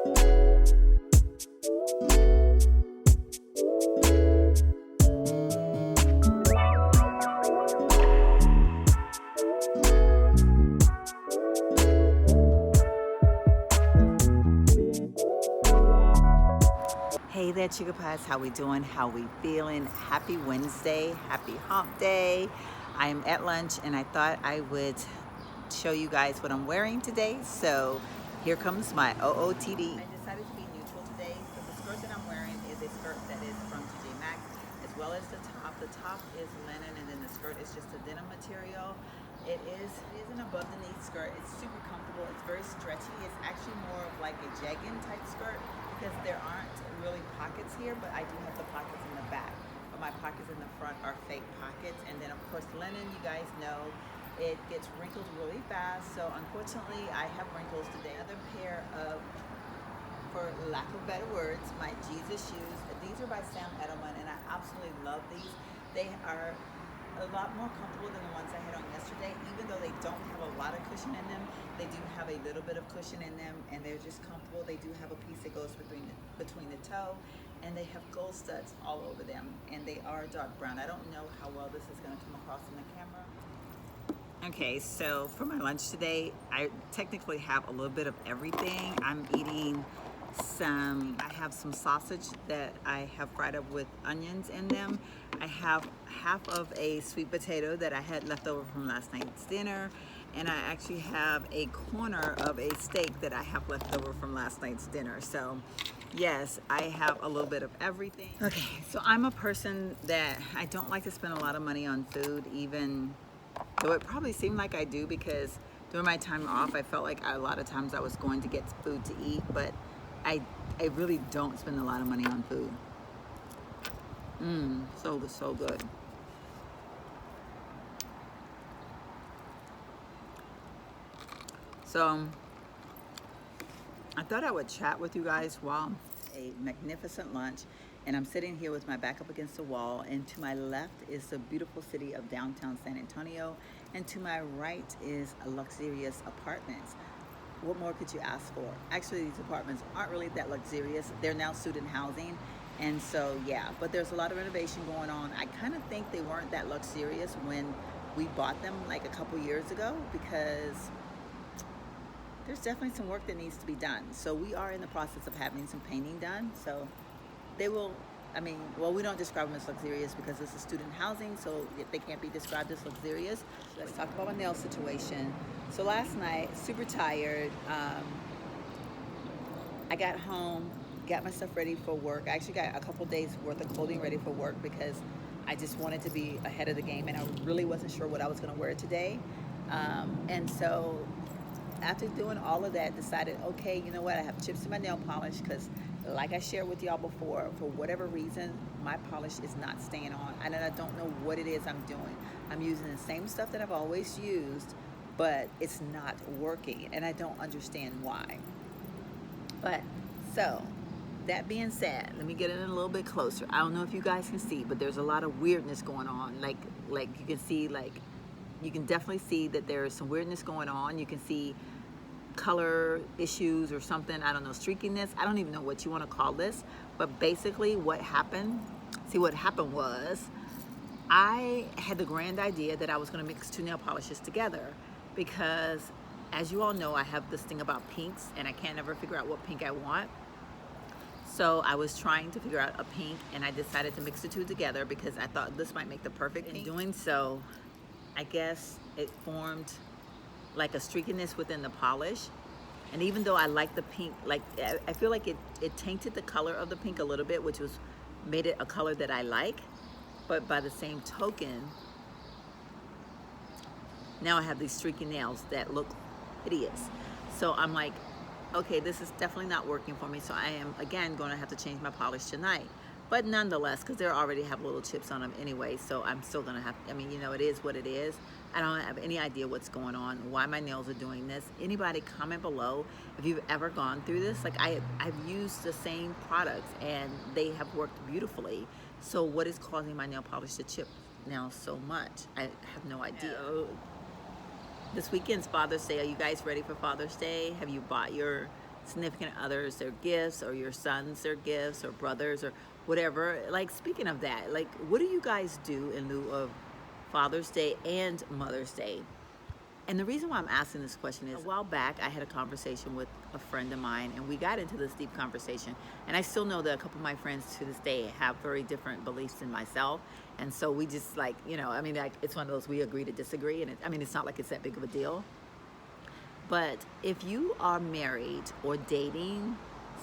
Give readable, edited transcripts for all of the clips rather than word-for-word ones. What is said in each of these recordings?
Hey there, Sugar Pies. How we doing? How we feeling? Happy Wednesday. Happy hump day. I am at lunch and I thought I would show you guys what I'm wearing today. So here comes my OOTD. I decided to be neutral today. So the skirt that I'm wearing is a skirt that is from TJ Maxx, as well as the top. The top is linen and then the skirt is just a denim material. It is an above the knee skirt. It's super comfortable. It's very stretchy. It's actually more of like a jegging type skirt because there aren't really pockets here, but I do have the pockets in the back. But my pockets in the front are fake pockets. And then of course linen, you guys know, it gets wrinkled really fast. So unfortunately I have wrinkles today. Another pair of, for lack of better words, my Jesus shoes. These are by Sam Edelman and I absolutely love these. They are a lot more comfortable than the ones I had on yesterday. Even though they don't have a lot of cushion in them, they do have a little bit of cushion in them and they're just comfortable. They do have a piece that goes between the toe and they have gold studs all over them and they are dark brown. I don't know how well this is going to come across in the camera. Okay, so for my lunch today, I technically have a little bit of everything. I'm eating I have some sausage that I have fried up with onions in them. I have half of a sweet potato that I had left over from last night's dinner. And I actually have a corner of a steak that I have left over from last night's dinner. So yes, I have a little bit of everything. Okay, so I'm a person that I don't like to spend a lot of money on food, even though it probably seemed like I do because during my time off, I felt like a lot of times I was going to get food to eat, but I really don't spend a lot of money on food. So good. So I thought I would chat with you guys while a magnificent lunch, and I'm sitting here with my back up against the wall, and to my left is the beautiful city of downtown San Antonio, and to my right is a luxurious apartments. What more could you ask for? Actually, these apartments aren't really that luxurious. They're now student housing. And so, yeah, but there's a lot of renovation going on. I kind of think they weren't that luxurious when we bought them like a couple years ago because there's definitely some work that needs to be done. So we are in the process of having some painting done. So they will, we don't describe them as luxurious because this is student housing, so they can't be described as luxurious. Let's talk about my nail situation. So last night, super tired. I got home, got my stuff ready for work. I actually got a couple days worth of clothing ready for work because I just wanted to be ahead of the game and I really wasn't sure what I was gonna wear today. And so after doing all of that, decided, okay, you know what, I have chips in my nail polish because like I shared with y'all before, for whatever reason, my polish is not staying on. And I don't know what it is I'm doing. I'm using the same stuff that I've always used, but it's not working. And I don't understand why. But so, that being said, let me get in a little bit closer. I don't know if you guys can see, but there's a lot of weirdness going on. Like you can see, you can definitely see that there's some weirdness going on. You can see color issues or something, I don't know, streakiness, I don't even know what you want to call this, but basically what happened was I had the grand idea that I was going to mix two nail polishes together because as you all know, I have this thing about pinks and I can't ever figure out what pink I want. So I was trying to figure out a pink and I decided to mix the two together because I thought this might make the perfect pink. In doing so, I guess it formed like a streakiness within the polish. And even though I like the pink, I feel like it tainted the color of the pink a little bit, which made it a color that I like. But by the same token, now I have these streaky nails that look hideous. So I'm like, okay, this is definitely not working for me. So I am again going to have to change my polish tonight. But nonetheless, because they already have little chips on them anyway, so I'm still gonna have, it is what it is. I don't have any idea what's going on, why my nails are doing this. Anybody comment below if you've ever gone through this. Like I've used the same products and they have worked beautifully. So what is causing my nail polish to chip now so much? I have no idea. This weekend's Father's Day. Are you guys ready for Father's Day? Have you bought your significant others their gifts, or your sons their gifts, or brothers, or whatever. Like, speaking of that, like, what do you guys do in lieu of Father's Day and Mother's Day? And the reason why I'm asking this question is, a while back I had a conversation with a friend of mine, and we got into this deep conversation, and I still know that a couple of my friends to this day have very different beliefs than myself, and so we just, like, you know, I mean, like, it's one of those we agree to disagree, and I mean, it's not like it's that big of a deal. But if you are married or dating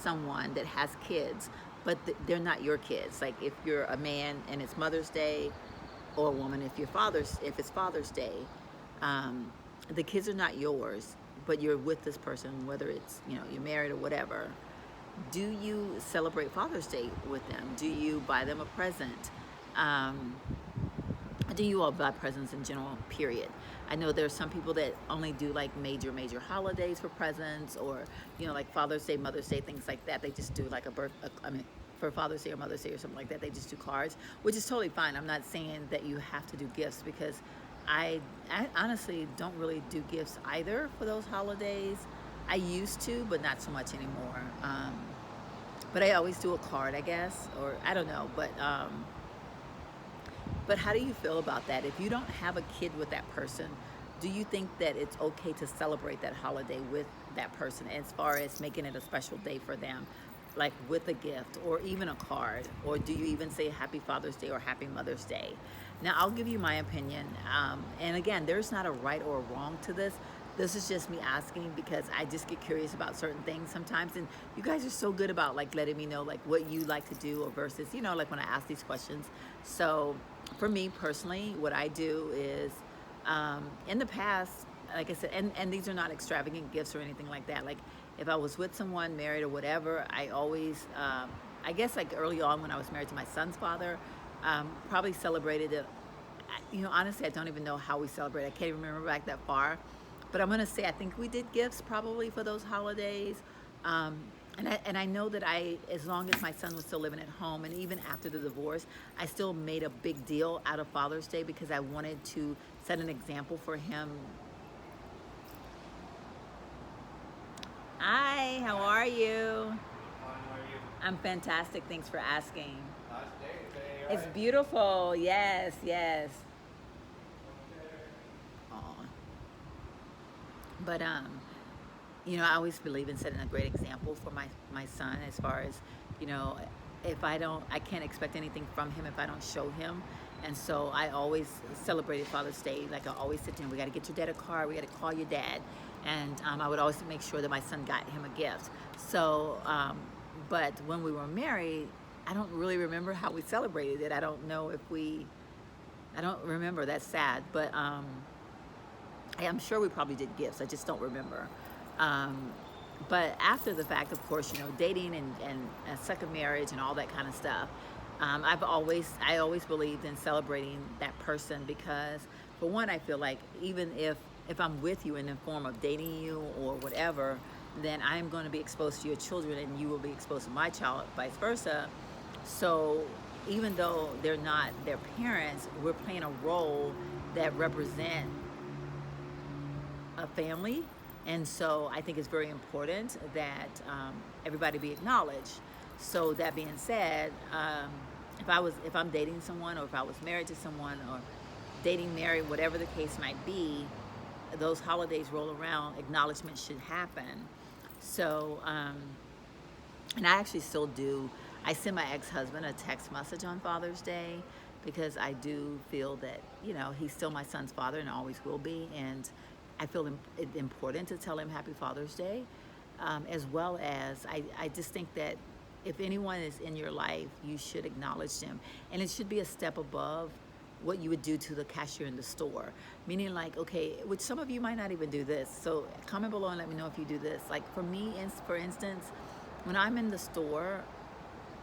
someone that has kids, but they're not your kids, like if you're a man and it's Mother's Day, or a woman if it's Father's Day, the kids are not yours, but you're with this person, whether it's, you know, you're married or whatever. Do you celebrate Father's Day with them? Do you buy them a present? Do you all buy presents in general, period? I know there's some people that only do like major holidays for presents, or, you know, like Father's Day, Mother's Day, things like that. They just do like for Father's Day or Mother's Day or something like that, they just do cards, which is totally fine. I'm not saying that you have to do gifts, because I honestly don't really do gifts either for those holidays. I used to, but not so much anymore. But I always do a card, I guess, or I don't know. But how do you feel about that? If you don't have a kid with that person, do you think that it's okay to celebrate that holiday with that person, as far as making it a special day for them, like with a gift or even a card? Or do you even say Happy Father's Day or Happy Mother's Day? Now, I'll give you my opinion. And again, there's not a right or a wrong to this. This is just me asking, because I just get curious about certain things sometimes. And you guys are so good about like letting me know like what you like to do, or versus, you know, like when I ask these questions. So for me personally, what I do is, in the past, like I said, and these are not extravagant gifts or anything like that. Like if I was with someone, married or whatever, I always, I guess like early on when I was married to my son's father, probably celebrated it. You know, honestly, I don't even know how we celebrated. I can't even remember back that far. But I'm going to say I think we did gifts probably for those holidays. And I know that as long as my son was still living at home, and even after the divorce, I still made a big deal out of Father's Day, because I wanted to set an example for him. Hi, how are you? I'm fantastic. Thanks for asking. Nice day today, It's right? beautiful. Yes. Aw. But you know, I always believe in setting a great example for my son, as far as, you know, if I can't expect anything from him if I don't show him. And so I always celebrated Father's Day. Like I always said to him, we got to get your dad a car, we got to call your dad. And I would always make sure that my son got him a gift. So, but when we were married, I don't really remember how we celebrated it. I don't know if I don't remember. That's sad. But I'm sure we probably did gifts. I just don't remember. But after the fact, of course, you know, dating and a second marriage and all that kind of stuff, I always believed in celebrating that person, because for one, I feel like even if I'm with you in the form of dating you or whatever, then I'm going to be exposed to your children, and you will be exposed to my child, vice versa. So even though they're not their parents, we're playing a role that represent a family. And so I think it's very important that everybody be acknowledged. So that being said, if I'm dating someone, or if I was married to someone, or dating, married, whatever the case might be, those holidays roll around, acknowledgement should happen. So, and I actually still do. I send my ex-husband a text message on Father's Day, because I do feel that, you know, he's still my son's father and always will be. And I feel it important to tell him Happy Father's Day, as well as I just think that if anyone is in your life, you should acknowledge them. And it should be a step above what you would do to the cashier in the store. Meaning like, okay, which some of you might not even do this. So comment below and let me know if you do this. Like for me, for instance, when I'm in the store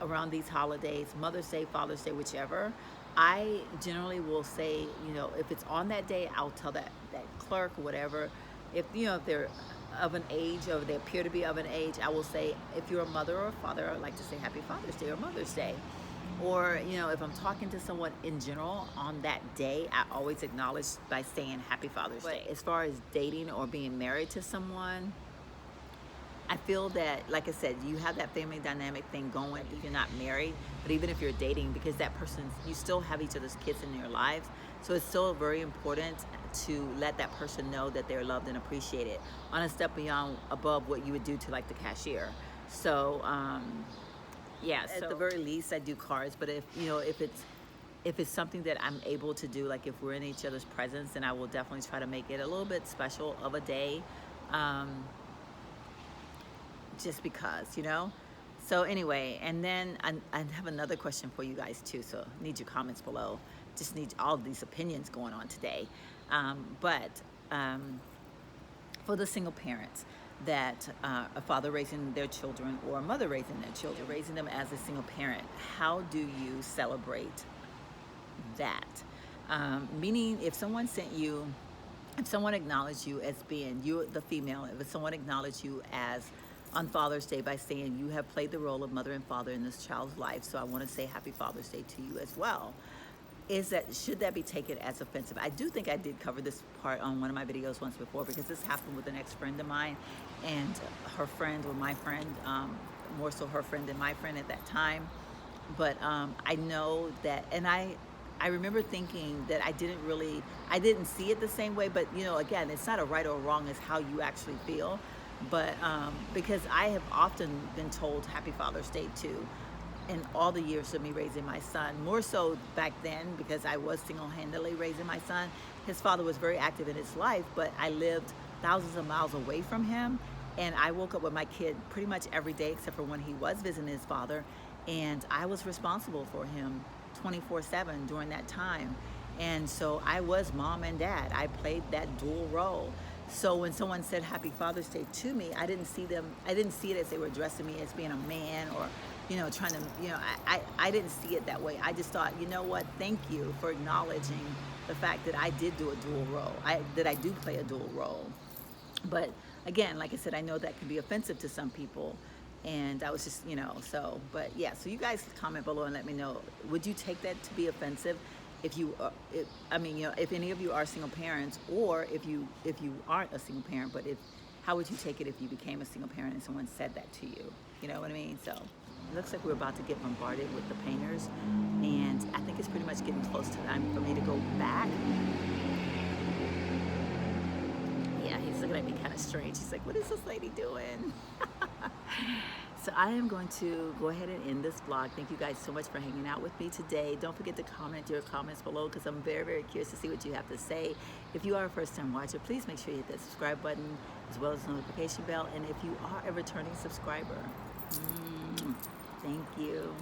around these holidays, Mother's Day, Father's Day, whichever, I generally will say, you know, if it's on that day, I'll tell that clerk or whatever, if, you know, if they're of an age, or they appear to be of an age, I will say, if you're a mother or a father, I'd like to say Happy Father's Day or Mother's Day. Or, you know, if I'm talking to someone in general on that day, I always acknowledge by saying Happy Father's Day. As far as dating or being married to someone, I feel that, like I said, you have that family dynamic thing going if you're not married, but even if you're dating, because that person, you still have each other's kids in your lives. So it's still very important to let that person know that they're loved and appreciated on a step beyond above what you would do to like the cashier. So yeah, so at the very least I do cards, but if you know, if it's something that I'm able to do, like if we're in each other's presence, then I will definitely try to make it a little bit special of a day. Just because, you know. So anyway, and then I have another question for you guys too, so need your comments below. Just need all of these opinions going on today. For the single parents that a father raising their children or a mother raising their children, raising them as a single parent, how do you celebrate that? Meaning, if someone sent you, if someone acknowledged you as being, you the female, if someone acknowledged you as on Father's Day by saying you have played the role of mother and father in this child's life, so I want to say happy Father's Day to you as well. Should that be taken as offensive? I do think I did cover this part on one of my videos once before, because this happened with an ex-friend of mine, and her friend, or my friend, more so her friend than my friend at that time. But I know that, and I remember thinking that I didn't see it the same way, but you know, again, it's not a right or wrong, it's how you actually feel. But because I have often been told happy Father's Day too, in all the years of me raising my son, more so back then because I was single-handedly raising my son. His father was very active in his life, but I lived thousands of miles away from him, and I woke up with my kid pretty much every day except for when he was visiting his father, and I was responsible for him 24/7 during that time. And so I was mom and dad. I played that dual role. So when someone said happy Father's Day to me, I didn't see it as they were addressing me as being a man, or you know, trying to, you know, I didn't see it that way. I just thought, you know what, thank you for acknowledging the fact that I did do a dual role, that I do play a dual role. But again, like I said, I know that can be offensive to some people, and I was just, you know, so, but yeah, so you guys comment below and let me know, would you take that to be offensive? If you, I mean, you know, if any of you are single parents, or if you aren't a single parent, but how would you take it if you became a single parent and someone said that to you? You know what I mean? So it looks like we're about to get bombarded with the painters, and I think it's pretty much getting close to time for me to go back. Yeah, he's looking at me kind of strange. He's like, what is this lady doing? So I am going to go ahead and end this vlog. Thank you guys so much for hanging out with me today. Don't forget to comment your comments below, because I'm very, very curious to see what you have to say. If you are a first-time watcher, please make sure you hit that subscribe button as well as the notification bell. And if you are a returning subscriber, thank you.